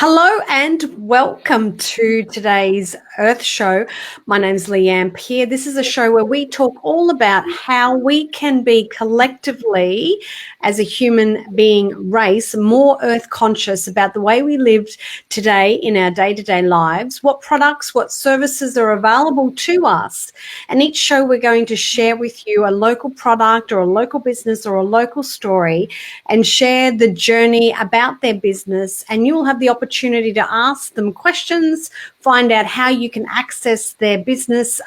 Hello and welcome to today's Earth Show. My name's Leanne Peard. This is a show where we talk all about how we can be collectively, as a human being race, more Earth conscious about the way we live today in our day-to-day lives, what products, what services are available to us. And each show we're going to share with you a local product or a local business or a local story and share the journey about their business, and you will have the opportunity to ask them questions, find out how you can access their business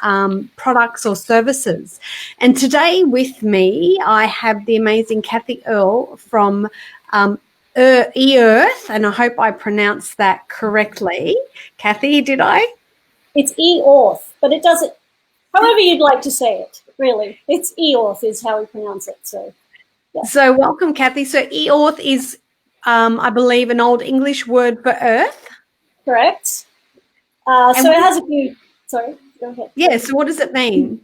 products or services. And today with me, I have the amazing Cathy from Eorth, and I hope I pronounced that correctly. Cathy, did I? It's Eorth, but it doesn't, however you'd like to say it, really. It's Eorth is how we pronounce it, so. Yeah. So welcome, Cathy. So Eorth is, I believe, an Old English word for earth. Correct. So it has a few, sorry, go ahead. Yeah, so what does it mean?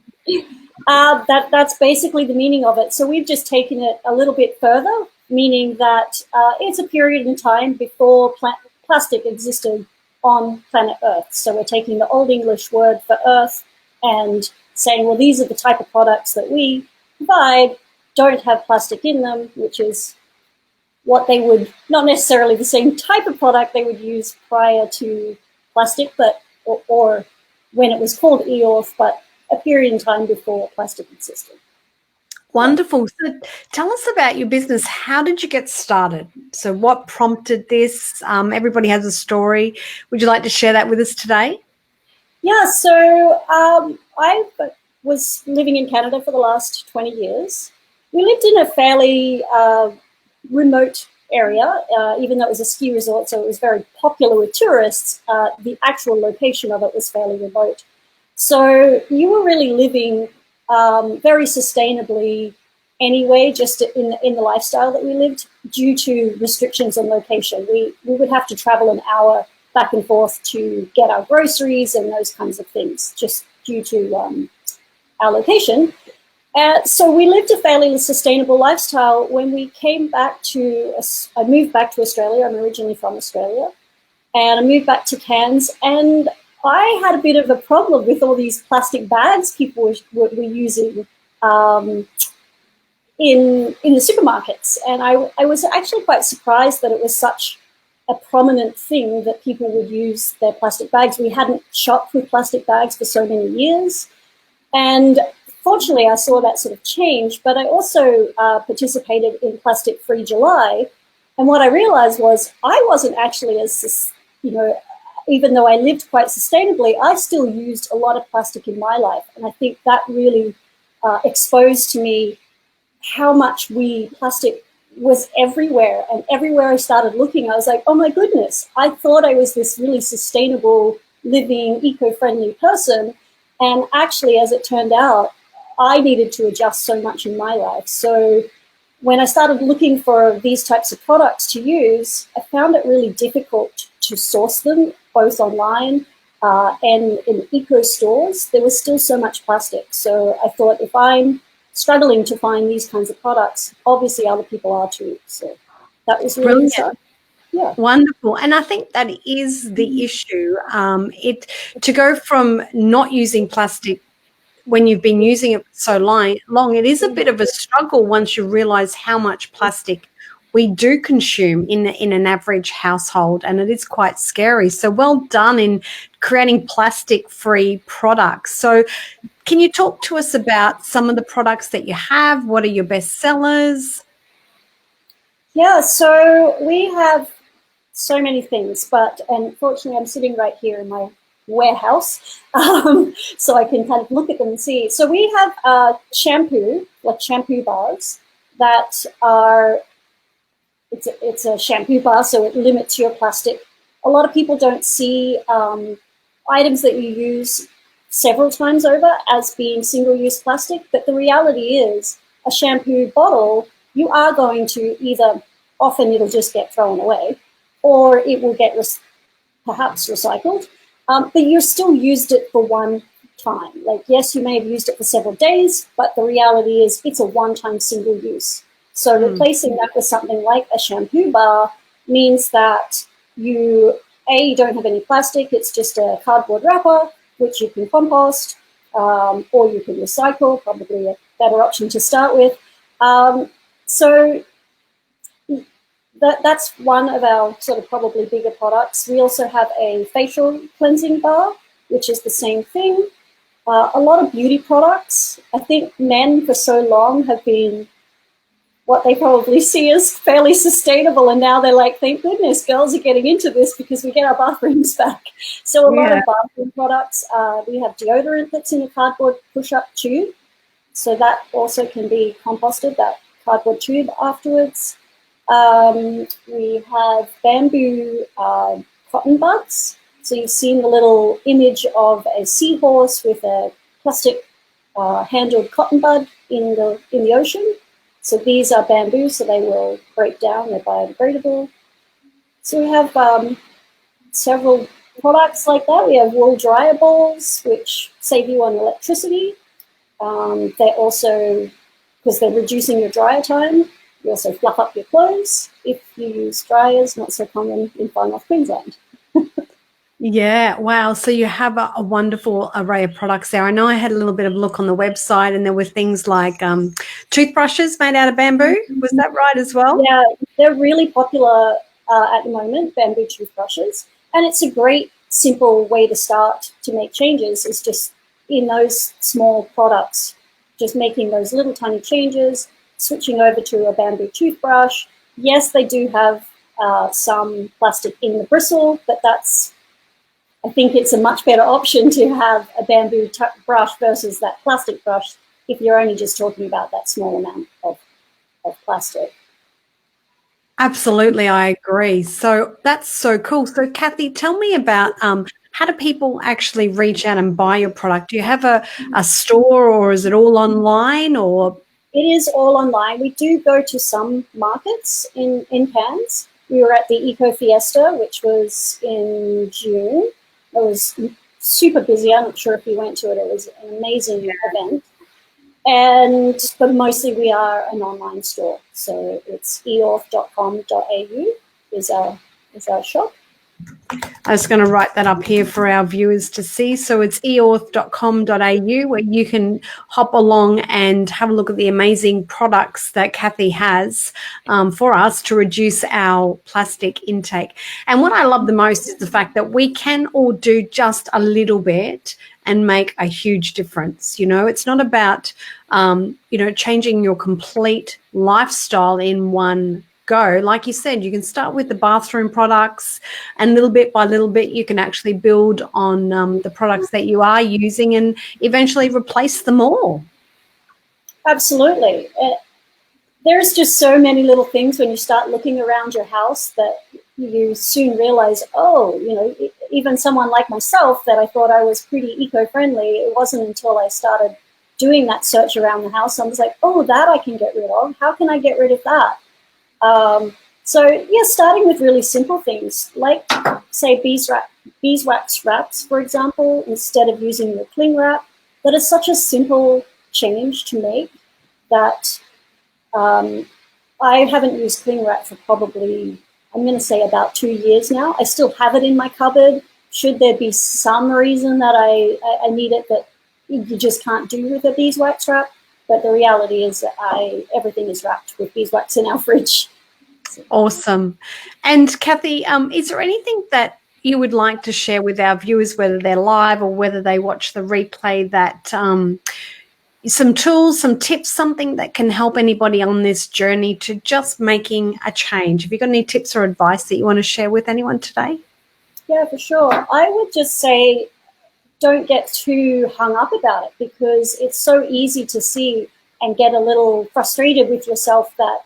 That's basically the meaning of it. So we've just taken it a little bit further, meaning that it's a period in time before plastic existed on planet Earth. So we're taking the Old English word for earth and saying, well, these are the type of products that we provide, don't have plastic in them, which is what they would, not necessarily the same type of product they would use prior to plastic, but or when it was called Eorth, but a period in time before plastic existed. Wonderful. So tell us about your business. How did you get started? So what prompted this? Everybody has a story. Would you like to share that with us today? Yeah, so I was living in Canada for the last 20 years. We lived in a fairly remote area, even though it was a ski resort, so it was very popular with tourists. The actual location of it was fairly remote. So you were really living very sustainably anyway, just in the lifestyle that we lived, due to restrictions on location. We would have to travel an hour back and forth to get our groceries and those kinds of things, just due to our location. So we lived a fairly sustainable lifestyle. When we came back I moved back to Australia. I'm originally from Australia. And I moved back to Cairns, and I had a bit of a problem with all these plastic bags people were using in the supermarkets. And I was actually quite surprised that it was such a prominent thing that people would use their plastic bags. We hadn't shopped with plastic bags for so many years. And fortunately, I saw that sort of change, but I also participated in Plastic Free July. And what I realized was I wasn't actually even though I lived quite sustainably, I still used a lot of plastic in my life. And I think that really exposed to me how much plastic was everywhere. And everywhere I started looking, I was like, oh my goodness, I thought I was this really sustainable, living, eco-friendly person. And actually, as it turned out, I needed to adjust so much in my life. So when I started looking for these types of products to use, I found it really difficult to source them, both online and in eco stores. There was still so much plastic. So I thought, if I'm struggling to find these kinds of products, obviously other people are too. So that was really Brilliant. Yeah. Wonderful. And I think that is the issue. To go from not using plastic when you've been using it so long, it is a bit of a struggle once you realize how much plastic we do consume in an average household, and it is quite scary. So well done in creating plastic-free products. So can you talk to us about some of the products that you have? What are your best sellers? Yeah, so we have so many things, but unfortunately I'm sitting right here in my warehouse, so I can kind of look at them and see. So we have shampoo, like shampoo bars that are, it's a shampoo bar, so it limits your plastic. A lot of people don't see items that you use several times over as being single-use plastic, but the reality is a shampoo bottle, you are going to either, often it'll just get thrown away, or it will get perhaps recycled, but you've still used it for one time. Like, yes, you may have used it for several days, but the reality is it's a one-time single use. So replacing that with something like a shampoo bar means that you don't have any plastic, it's just a cardboard wrapper, which you can compost, or you can recycle, probably a better option to start with. So that's one of our sort of probably bigger products. We also have a facial cleansing bar, which is the same thing. A lot of beauty products. I think men for so long have been what they probably see as fairly sustainable, and now they're like, thank goodness girls are getting into this because we get our bathrooms back. So a lot of bathroom products. We have deodorant that's in a cardboard push-up tube, so that also can be composted, that cardboard tube afterwards. We have bamboo cotton buds. So you've seen the little image of a seahorse with a plastic handled cotton bud in the ocean. So these are bamboo, so they will break down, they're biodegradable. So we have several products like that. We have wool dryer balls, which save you on electricity. They're also, because they're reducing your dryer time, you also fluff up your clothes if you use dryers, not so common in Far North Queensland. Yeah, wow. So you have a wonderful array of products there. I know I had a little bit of a look on the website, and there were things like toothbrushes made out of bamboo. Was that right as well? Yeah, they're really popular at the moment, bamboo toothbrushes. And it's a great, simple way to start to make changes, is just in those small products, just making those little tiny changes, switching over to a bamboo toothbrush. Yes, they do have some plastic in the bristle, but I think it's a much better option to have a bamboo brush versus that plastic brush if you're only just talking about that small amount of plastic. Absolutely, I agree. So that's so cool. So Cathy, tell me about how do people actually reach out and buy your product? Do you have a store, or is it all online, or? It is all online. We do go to some markets in Cairns. We were at the Eco Fiesta, which was in June. It was super busy. I'm not sure if you went to it. It was an amazing event. But mostly we are an online store. So it's eorth.com.au is our shop. I was going to write that up here for our viewers to see. So it's eorth.com.au, where you can hop along and have a look at the amazing products that Cathy has for us to reduce our plastic intake. And what I love the most is the fact that we can all do just a little bit and make a huge difference. You know, it's not about, changing your complete lifestyle in one go. Like you said, you can start with the bathroom products, and little bit by little bit you can actually build on the products that you are using and eventually replace them all. Absolutely. There's just so many little things when you start looking around your house that you soon realize, even someone like myself that I thought I was pretty eco-friendly, it wasn't until I started doing that search around the house, I was like, oh, that I can get rid of. How can I get rid of that? Starting with really simple things like, say, beeswax wraps, for example, instead of using the cling wrap. That is such a simple change to make that I haven't used cling wrap for probably, I'm going to say, about 2 years now. I still have it in my cupboard. Should there be some reason that I need it that you just can't do with a beeswax wrap, but the reality is that everything is wrapped with beeswax in our fridge. Awesome. And Cathy, is there anything that you would like to share with our viewers, whether they're live or whether they watch the replay, that some tools, some tips, something that can help anybody on this journey to just making a change? Have you got any tips or advice that you want to share with anyone today? Yeah, for sure. I would just say don't get too hung up about it, because it's so easy to see and get a little frustrated with yourself that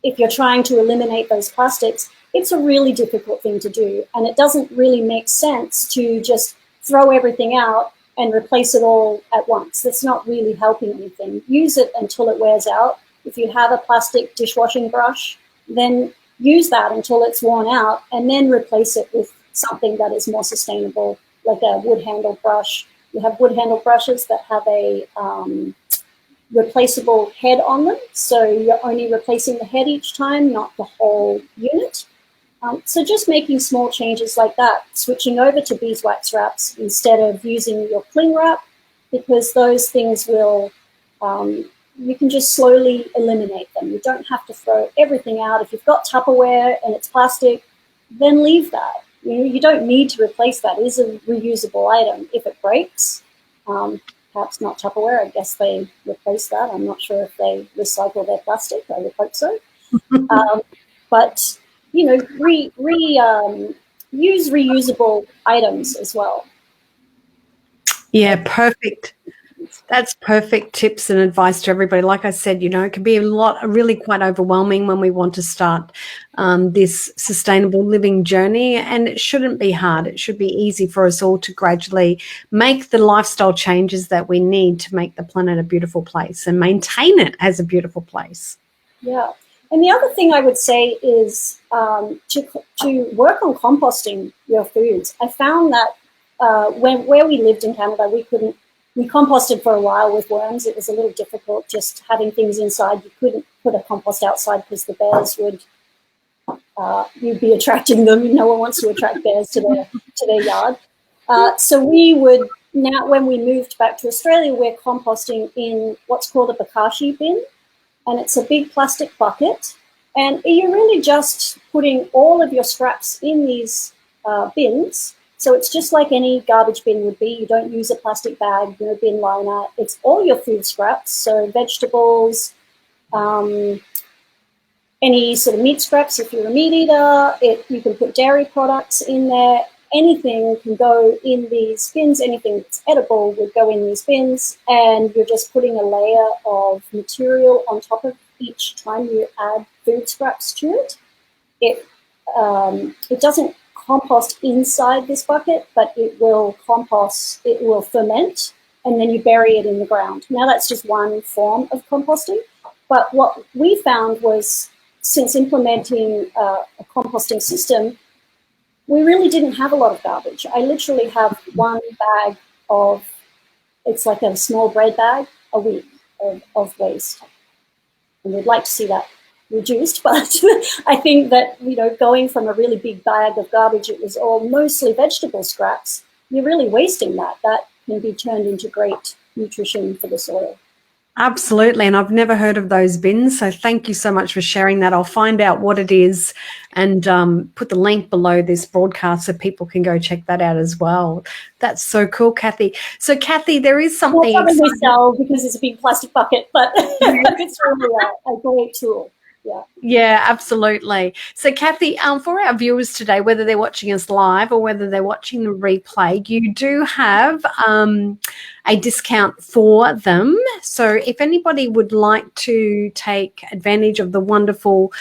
if you're trying to eliminate those plastics, it's a really difficult thing to do. And it doesn't really make sense to just throw everything out and replace it all at once. That's not really helping anything. Use it until it wears out. If you have a plastic dishwashing brush, then use that until it's worn out, and then replace it with something that is more sustainable, like a wood handle brush. You have wood handle brushes that have a replaceable head on them, so you're only replacing the head each time, not the whole unit. So just making small changes like that, switching over to beeswax wraps instead of using your cling wrap, because those things will, you can just slowly eliminate them. You don't have to throw everything out. If you've got Tupperware and it's plastic, then leave that. You don't need to replace that. It is a reusable item. If it breaks, perhaps not Tupperware, I guess they replace that. I'm not sure if they recycle their plastic. I would hope so. But use reusable items as well. Yeah, perfect. That's perfect tips and advice to everybody. Like I said, it can be really quite overwhelming when we want to start this sustainable living journey, and it shouldn't be hard. It should be easy for us all to gradually make the lifestyle changes that we need to make the planet a beautiful place and maintain it as a beautiful place. Yeah. And the other thing I would say is to work on composting your foods. I found that where we lived in Canada, we composted for a while with worms. It was a little difficult just having things inside. You couldn't put a compost outside because the bears you'd be attracting them. No one wants to attract bears to their yard. So now when we moved back to Australia, we're composting in what's called a bokashi bin. And it's a big plastic bucket, and you're really just putting all of your scraps in these bins. So it's just like any garbage bin would be. You don't use a plastic bag, no bin liner. It's all your food scraps, so vegetables, any sort of meat scraps if you're a meat eater. You can put dairy products in there. Anything can go in these bins. Anything that's edible would go in these bins, and you're just putting a layer of material on top of each time you add food scraps to it. It doesn't compost inside this bucket, but it will compost. It will ferment, and then you bury it in the ground. Now that's just one form of composting, but what we found was, since implementing a composting system, we really didn't have a lot of garbage. I literally have one bag it's like a small bread bag a week of waste. And we'd like to see that reduced, but I think that, going from a really big bag of garbage, it was all mostly vegetable scraps, you're really wasting that. That can be turned into great nutrition for the soil. Absolutely, and I've never heard of those bins, so thank you so much for sharing that. I'll find out what it is and put the link below this broadcast so people can go check that out as well. That's so cool, Cathy. So, Cathy, there is something... Well, we sell because it's a big plastic bucket, but it's really a great tool. Yeah, absolutely. So, Cathy, for our viewers today, whether they're watching us live or whether they're watching the replay, you do have a discount for them. So if anybody would like to take advantage of the wonderful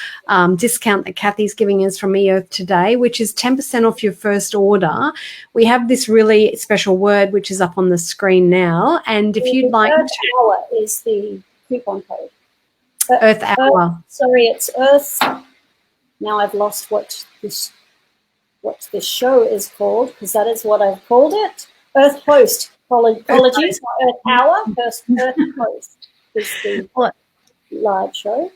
discount that Cathy's giving us from Eorth today, which is 10% off your first order, we have this really special word which is up on the screen now. And if you'd like to... Hour is the coupon code. Earth Hour. It's Earth. Now I've lost what this show is called, because that is what I've called it. Earth Host. Apologies. Earth Hour. Earth Host is the live show.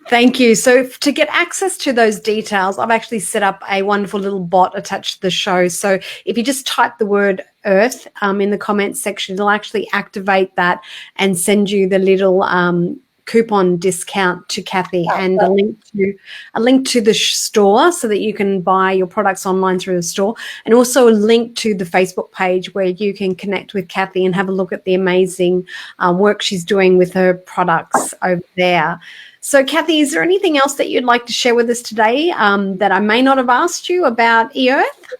Thank you. So to get access to those details, I've actually set up a wonderful little bot attached to the show. So if you just type the word Earth in the comments section, it'll actually activate that and send you the little coupon discount to Cathy and a link to the store so that you can buy your products online through the store, and also a link to the Facebook page where you can connect with Cathy and have a look at the amazing work she's doing with her products over there. So, Cathy, is there anything else that you'd like to share with us today that I may not have asked you about Eorth?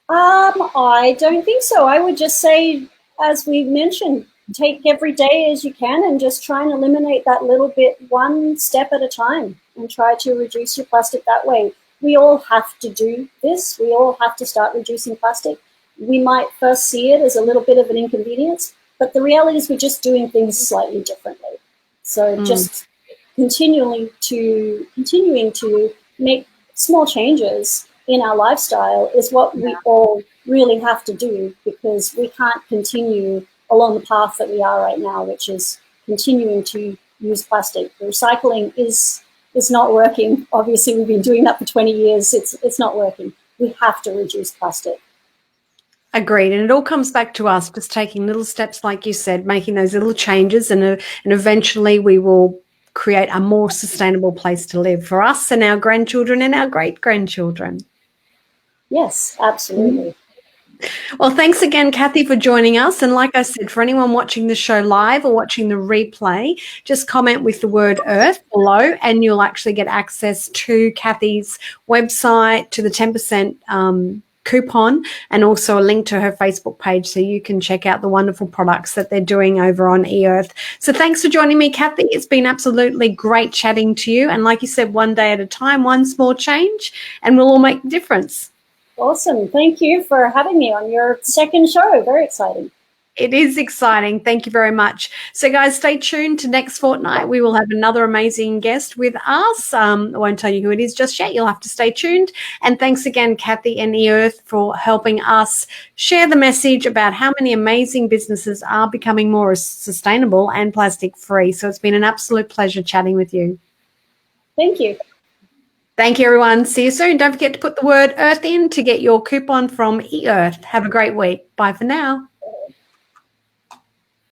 I don't think so. I would just say, as we mentioned, take every day as you can and just try and eliminate that little bit, one step at a time, and try to reduce your plastic that way. We all have to do this. We all have to start reducing plastic. We might first see it as a little bit of an inconvenience, but the reality is we're just doing things slightly differently. So just continuing to make small changes in our lifestyle is what we all really have to do, because we can't continue along the path that we are right now, which is continuing to use plastic. Recycling is is not working. Obviously, we've been doing that for 20 years. It's not working. We have to reduce plastic. Agreed. And it all comes back to us just taking little steps, like you said, making those little changes, and eventually we will create a more sustainable place to live for us and our grandchildren and our great-grandchildren. Yes, absolutely. Well, thanks again, Cathy, for joining us. And like I said, for anyone watching the show live or watching the replay, just comment with the word Earth below and you'll actually get access to Cathy's website, to the 10% coupon, and also a link to her Facebook page so you can check out the wonderful products that they're doing over on Eorth. So thanks for joining me, Cathy. It's been absolutely great chatting to you. And like you said, one day at a time, one small change, and we'll all make a difference. Awesome. Thank you for having me on your second show. Very exciting. It is exciting. Thank you very much. So, guys, stay tuned to next fortnight. We will have another amazing guest with us. I won't tell you who it is just yet. You'll have to stay tuned. And thanks again, Cathy and Eorth, for helping us share the message about how many amazing businesses are becoming more sustainable and plastic-free. So it's been an absolute pleasure chatting with you. Thank you. Thank you, everyone. See you soon. Don't forget to put the word Earth in to get your coupon from Eorth. Have a great week. Bye for now.